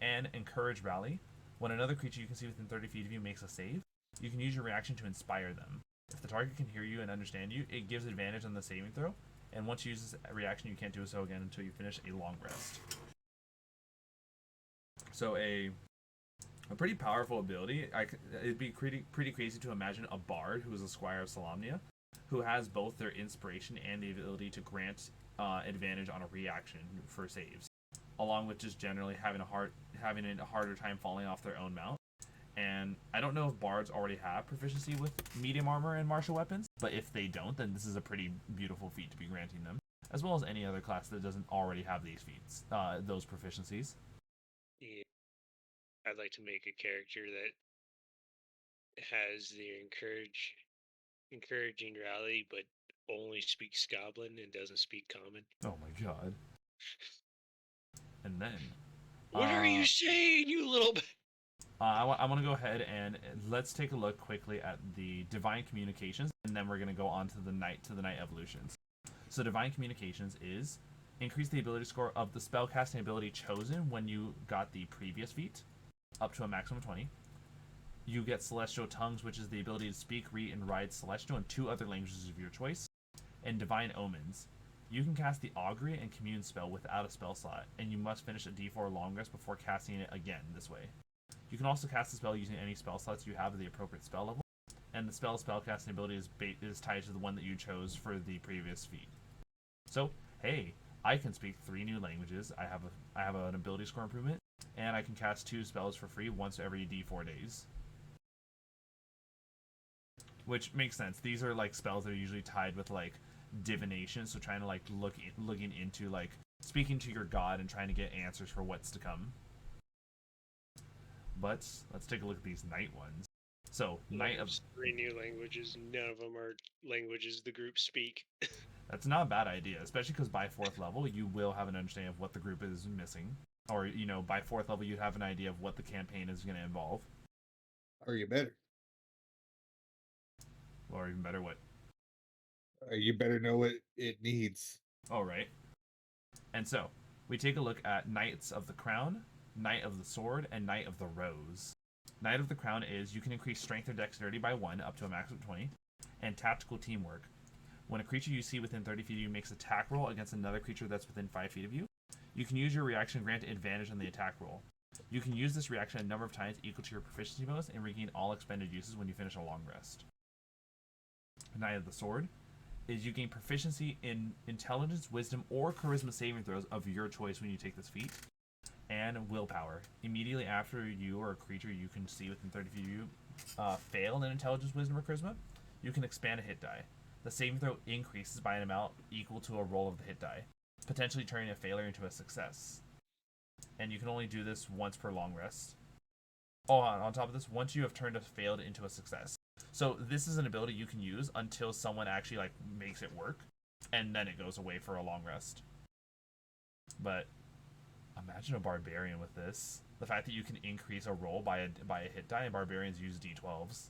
And Encourage Rally. When another creature you can see within 30 feet of you makes a save, you can use your reaction to inspire them. If the target can hear you and understand you, it gives advantage on the saving throw. And once you use this reaction, you can't do so again until you finish a long rest. So a pretty powerful ability. It'd be pretty crazy to imagine a bard who is a Squire of Solomia, who has both their inspiration and the ability to grant advantage on a reaction for saves, along with just generally having a harder time falling off their own mount. And I don't know if bards already have proficiency with medium armor and martial weapons, but if they don't, then this is a pretty beautiful feat to be granting them, as well as any other class that doesn't already have these feats, those proficiencies. Yeah. I'd like to make a character that has the encouraging rally, but only speaks Goblin and doesn't speak Common. Oh my god. And then... What are you saying, you little... I want to go ahead and let's take a look quickly at the Divine Communications, and then we're going to go on to the Night evolutions. So Divine Communications is Increase the ability score of the spellcasting ability chosen when you got the previous feat, up to a maximum of 20. You get Celestial Tongues, which is the ability to speak, read, and write Celestial in 2 other languages of your choice. And Divine Omens. You can cast the Augury and Commune spell without a spell slot, and you must finish a D4 long rest before casting it again this way. You can also cast the spell using any spell slots you have at the appropriate spell level, and the spellcasting ability is tied to the one that you chose for the previous feat. So, hey, I can speak 3 new languages, I have an ability score improvement, and I can cast 2 spells for free once every D4 days. Which makes sense. These are like spells that are usually tied with like divination, so trying to like looking into like speaking to your god and trying to get answers for what's to come. But let's take a look at these night ones. So Night of 3 new languages. None of them are languages the group speak. That's not a bad idea, especially because by 4th level you will have an understanding of what the group is missing, or by 4th level you have an idea of what the campaign is going to involve. Or you better. Or even better, what? You better know what it needs. All right. And so we take a look at Knights of the Crown, Knight of the Sword, and Knight of the Rose. Knight of the Crown is you can increase Strength or Dexterity by 1 up to a max of 20, and Tactical Teamwork. When a creature you see within 30 feet of you makes an attack roll against another creature that's within 5 feet of you, you can use your reaction to grant advantage on the attack roll. You can use this reaction a number of times equal to your proficiency bonus and regain all expended uses when you finish a long rest. Knight of the Sword is you gain proficiency in Intelligence, Wisdom, or Charisma saving throws of your choice when you take this feat, and Willpower. Immediately after you or a creature you can see within 30 feet of you fail in Intelligence, Wisdom, or Charisma, you can expand a hit die. The saving throw increases by an amount equal to a roll of the hit die, potentially turning a failure into a success. And you can only do this once per long rest. Oh, on top of this, once you have turned a failed into a success. So this is an ability you can use until someone actually like makes it work, and then it goes away for a long rest. But imagine a barbarian with this. The fact that you can increase a roll by a hit die, and barbarians use D12s.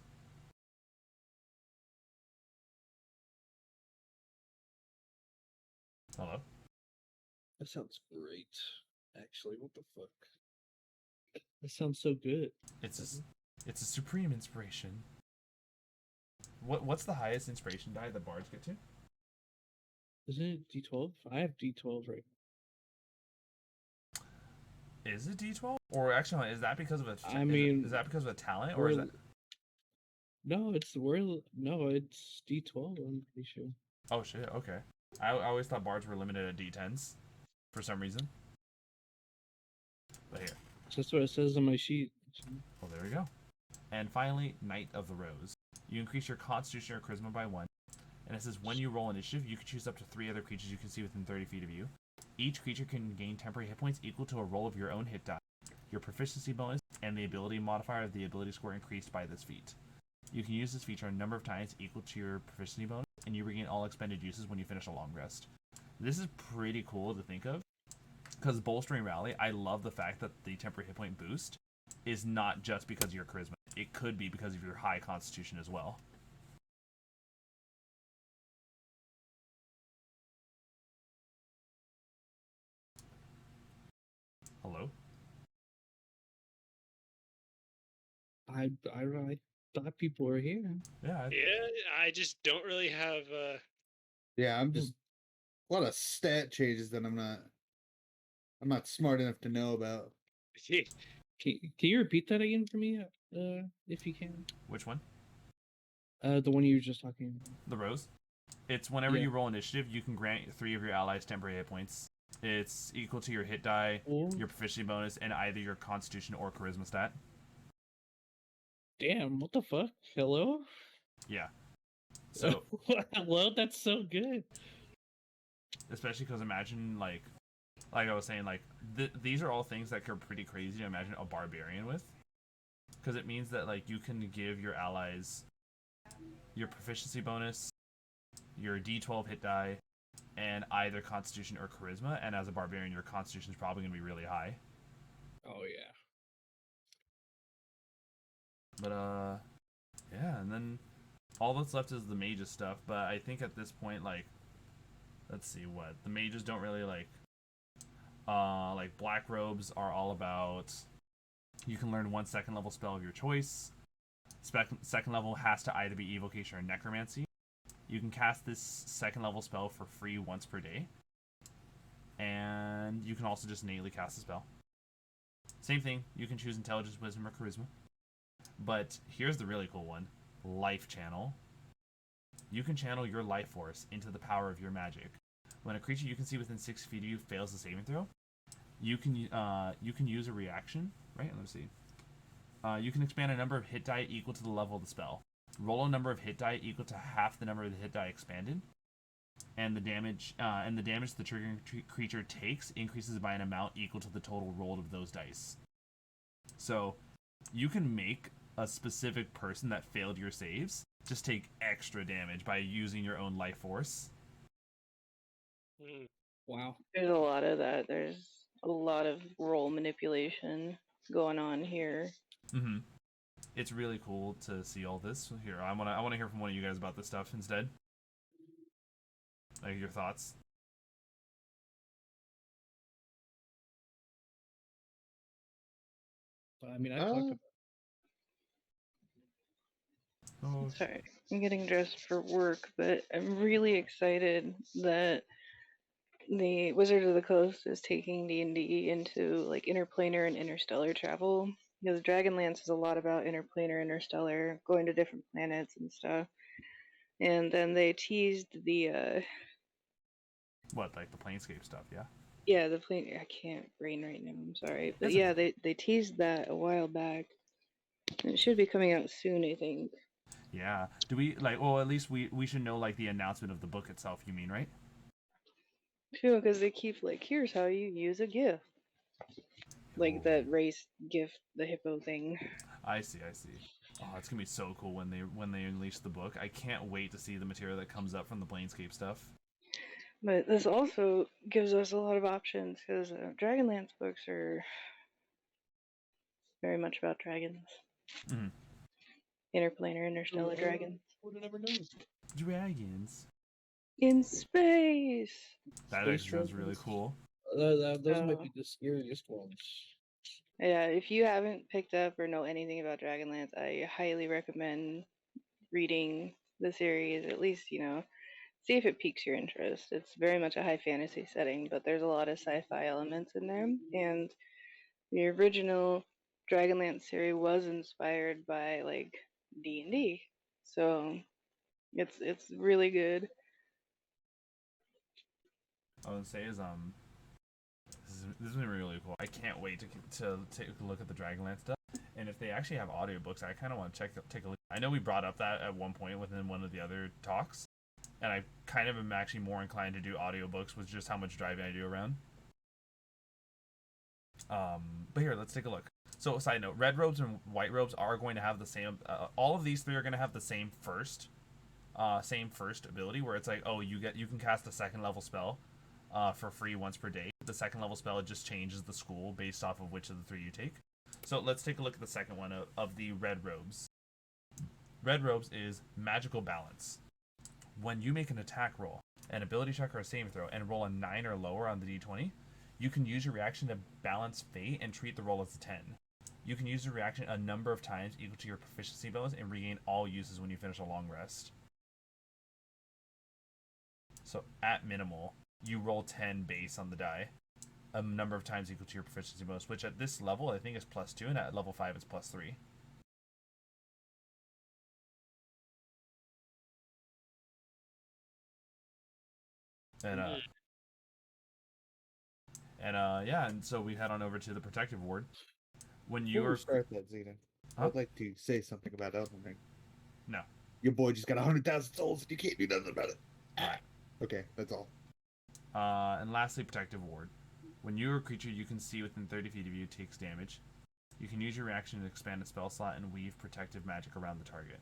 Hello? That sounds great. Actually, what the fuck? That sounds so good. It's a supreme inspiration. What's the highest inspiration die that bards get to? Isn't it D12? I have D12 right Is it D12? Or actually, is that because of a? I mean, is that because of a talent, now. or is that? No, it's D12. I'm pretty sure. Oh shit! Okay, I always thought bards were limited at D10s, for some reason. But here. That's what it says on my sheet. Well, there we go. And finally, Knight of the Rose. You increase your Constitution or Charisma by 1. And it says when you roll initiative, you can choose up to 3 other creatures you can see within 30 feet of you. Each creature can gain temporary hit points equal to a roll of your own hit die, your proficiency bonus, and the ability modifier of the ability score increased by this feat. You can use this feature a number of times equal to your proficiency bonus, and you regain all expended uses when you finish a long rest. This is pretty cool to think of, because Bolstering Rally, I love the fact that the temporary hit point boost is not just because of your charisma. It could be because of your high constitution as well. Hello? I thought people were here. Yeah. I just don't really have. Yeah, I'm just a lot of stat changes that I'm not smart enough to know about. Can you repeat that again for me, if you can? Which one? The one you were just talking about. The Rose. It's whenever you roll initiative, you can grant 3 of your allies temporary hit points. It's equal to your hit die, your proficiency bonus, and either your constitution or charisma stat. Damn, what the fuck? Hello? Yeah. So, hello, that's so good. Especially because imagine, like I was saying, like, these are all things that are pretty crazy to imagine a barbarian with. Because it means that, like, you can give your allies your proficiency bonus, your D12 hit die, and either constitution or charisma, and as a barbarian, your constitution is probably going to be really high. Oh, yeah. But, yeah, and then all that's left is the mage's stuff, but I think at this point, like, let's see what the mages don't really like. Like black robes are all about. You can learn 1 second level spell of your choice. Second level has to either be evocation or necromancy. You can cast this second level spell for free once per day. And you can also just innately cast the spell. Same thing, you can choose intelligence, wisdom, or charisma. But here's the really cool one. Life channel. You can channel your life force into the power of your magic. When a creature you can see within 6 feet of you fails a saving throw, you can use a reaction, right? Let me see. You can expand a number of hit die equal to the level of the spell. Roll a number of hit die equal to half the number of the hit die expanded, and the damage the triggering creature takes increases by an amount equal to the total rolled of those dice. So you can make a specific person that failed your saves just take extra damage by using your own life force. Wow. There's a lot of that. There's a lot of role manipulation going on here. Mm-hmm. It's really cool to see all this. Here, I wanna hear from one of you guys about this stuff instead. Like your thoughts. I mean, I talked about. Oh, Sorry, I'm getting dressed for work, but I'm really excited that the Wizard of the Coast is taking D&D into like interplanar and interstellar travel, because Dragonlance is a lot about interplanar, interstellar, going to different planets and stuff. And then they teased the what, like the Planescape stuff? yeah, the plane. I can't brain right now. I'm sorry, but That's yeah, okay. they teased that a while back. And it should be coming out soon, I think. Yeah. Do we like? Well, at least we should know like the announcement of the book itself. You mean, right? True, because they keep like, here's how you use a GIF, like Oh, that race GIF, the hippo thing. I see. Oh, it's gonna be so cool when they unleash the book. I can't wait to see the material that comes up from the Planescape stuff. But this also gives us a lot of options, because Dragonlance books are very much about dragons. Mm-hmm. Interplanar, interstellar dragons. Would have never known. Dragons. In space! That Space actually sounds really dragons. cool. Those might be the scariest ones. Yeah, if you haven't picked up or know anything about Dragonlance, I highly recommend reading the series, at least, see if it piques your interest. It's very much a high fantasy setting, but there's a lot of sci-fi elements in there. And the original Dragonlance series was inspired by like D&D, so it's really good. I would say is this is gonna be really cool. I can't wait to take a look at the Dragonlance stuff. And if they actually have audiobooks, I kind of want to take a look. I know we brought up that at one point within one of the other talks, and I kind of am actually more inclined to do audiobooks with just how much driving I do around. But here, let's take a look. So, side note: red robes and white robes are going to have the same. All of these three are going to have the same first ability, where it's like, oh, you can cast a second level spell, for free once per day. The second level spell just changes the school based off of which of the three you take. So let's take a look at the second one of the red robes. Red robes is magical balance. When you make an attack roll, an ability check or a saving throw, and roll a 9 or lower on the d20, you can use your reaction to balance fate and treat the roll as a 10. You can use the reaction a number of times equal to your proficiency bonus and regain all uses when you finish a long rest. So at minimal, you roll 10 base on the die, a number of times equal to your proficiency bonus, which at this level I think is +2, and at level 5 it's +3. And so we head on over to the protective ward. When you Before we are start that, Xena, Huh? I'd like to say something about Elden Ring. No. Your boy just got 100,000 souls and you can't do nothing about it. Right. Okay, that's all. And lastly, protective ward. When you or a creature you can see within 30 feet of you takes damage, you can use your reaction to expand a spell slot and weave protective magic around the target.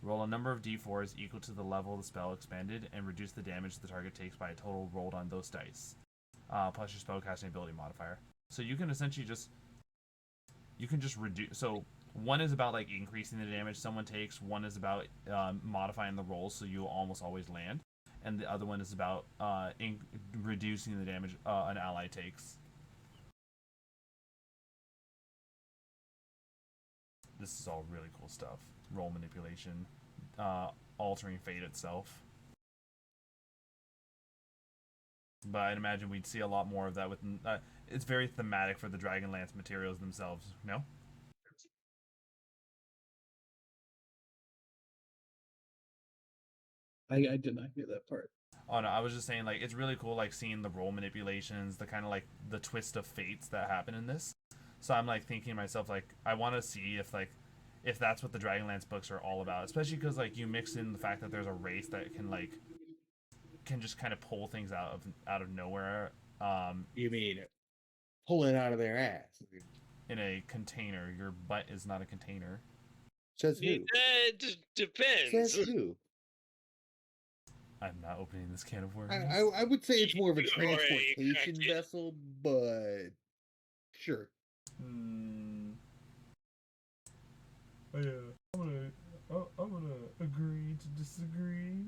Roll a number of d4s equal to the level of the spell expanded and reduce the damage the target takes by a total rolled on those dice, plus your spellcasting ability modifier. So you can essentially just reduce. So one is about like increasing the damage someone takes. One is about modifying the rolls so you almost always land. and the other one is about reducing the damage an ally takes. This is all really cool stuff. Role manipulation, altering fate itself. But I'd imagine we'd see a lot more of that with. It's very thematic for the Dragonlance materials themselves. No. I did not hear that part. Oh no, I was just saying like it's really cool like seeing the role manipulations, the kind of like the twist of fates that happen in this. So I'm like thinking to myself like I want to see if that's what the Dragonlance books are all about, especially because like you mix in the fact that there's a race that can just kind of pull things out of nowhere. You mean pull it out of their ass? In a container. Your butt is not a container. Says who? It depends. Says who? I'm not opening this can of worms. I would say it's more of a You already transportation cracked it. vessel, but sure. Oh, yeah. I'm gonna agree to disagree.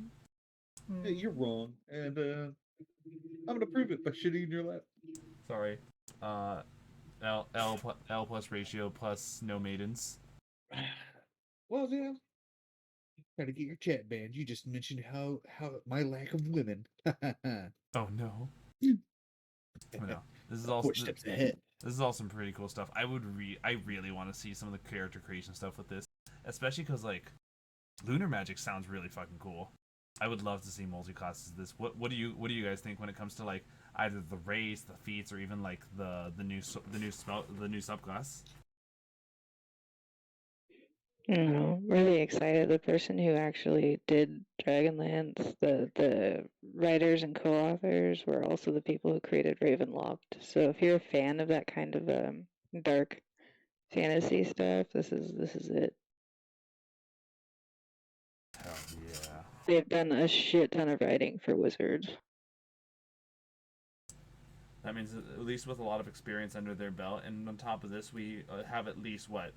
Hey, you're wrong, and I'm gonna prove it by shitting in your lap. Sorry. L plus ratio plus no maidens. Well, yeah. Gotta get your chat banned. You just mentioned how my lack of women. Oh no. Oh, no. This is all 4 steps ahead. This is all some pretty cool stuff. I really want to see some of the character creation stuff with this, especially because like Lunar Magic sounds really fucking cool. I would love to see multi-classes of this. What do you guys think when it comes to like either the race, the feats, or even like the new subclass? Really excited. The person who actually did Dragonlance, the writers and co-authors were also the people who created Ravenloft. So if you're a fan of that kind of dark fantasy stuff, this is it. Hell yeah. They've done a shit ton of writing for Wizards. That means at least with a lot of experience under their belt, and on top of this, we have at least what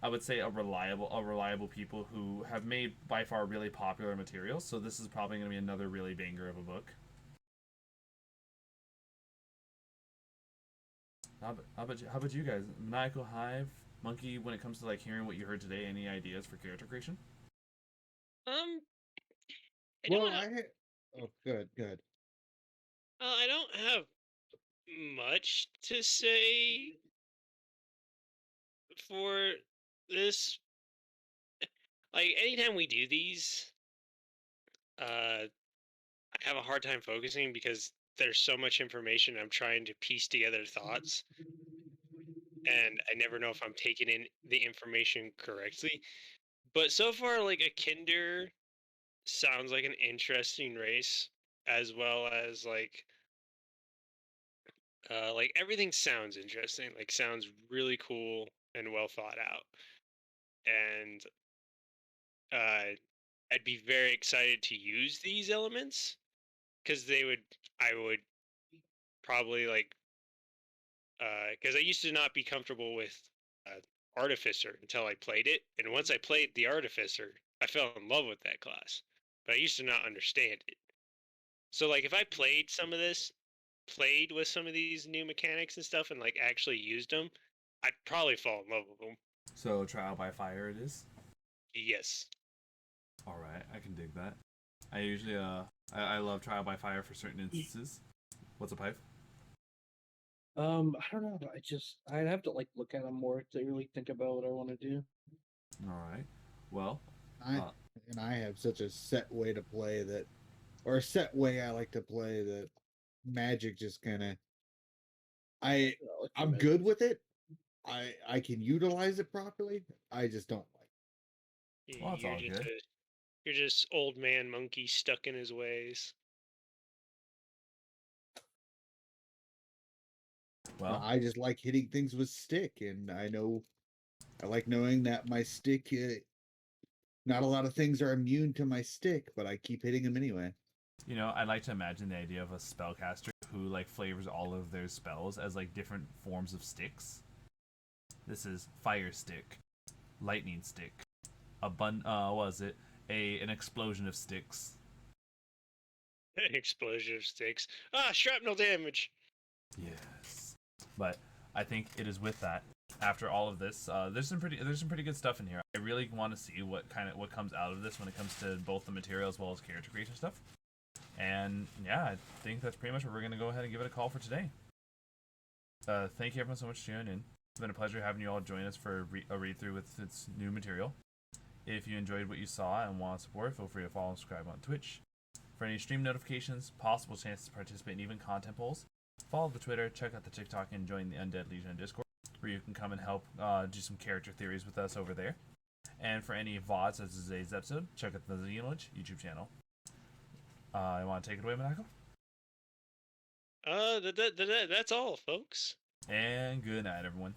I would say a reliable people who have made by far really popular materials. So this is probably going to be another really banger of a book. How about you guys? Maniacal Hive, Monkey. When it comes to like hearing what you heard today, any ideas for character creation? I Well, don't have, oh, good. I don't have much to say for this. Like anytime we do these, I have a hard time focusing because there's so much information. I'm trying to piece together thoughts, and I never know if I'm taking in the information correctly. But so far, like a Kinder sounds like an interesting race, as well as like everything sounds interesting. Like sounds really cool and well thought out, and I'd be very excited to use these elements because I would probably like because I used to not be comfortable with Artificer until I played it, and once I played the Artificer, I fell in love with that class. But I used to not understand it. So like if I played with some of these new mechanics and stuff, and like actually used them, I'd probably fall in love with them. So trial by fire it is. Yes. All right, I can dig that. I usually I love trial by fire for certain instances. What's a pipe? I don't know. I'd have to like look at them more to really think about what I want to do. All right. Well, I have such a set way to play that, or a set way I like to play that Magic just kind of. I'm good with it. I can utilize it properly. I just don't like. Well, it's all good. You're just old man monkey stuck in his ways. Well, I just like hitting things with stick, and I like knowing that my stick. Not a lot of things are immune to my stick, but I keep hitting them anyway. You know, I like to imagine the idea of a spellcaster who like flavors all of their spells as like different forms of sticks. This is fire stick, lightning stick, an explosion of sticks. Explosion of sticks. Ah, shrapnel damage. Yes. But I think it is with that. After all of this, there's some pretty good stuff in here. I really want to see what comes out of this when it comes to both the material as well as character creation stuff. And yeah, I think that's pretty much what we're gonna go ahead and give it a call for today. Thank you everyone so much for tuning in. It's been a pleasure having you all join us for a read through with its new material. If you enjoyed what you saw and want to support, feel free to follow and subscribe on Twitch. For any stream notifications, possible chances to participate in even content polls, follow the Twitter, check out the TikTok, and join the Undead Legion Discord, where you can come and help do some character theories with us over there. And for any VODs such as today's episode, check out the Lich YouTube channel. You want to take it away, Maniacal? That's all, folks. And good night, everyone.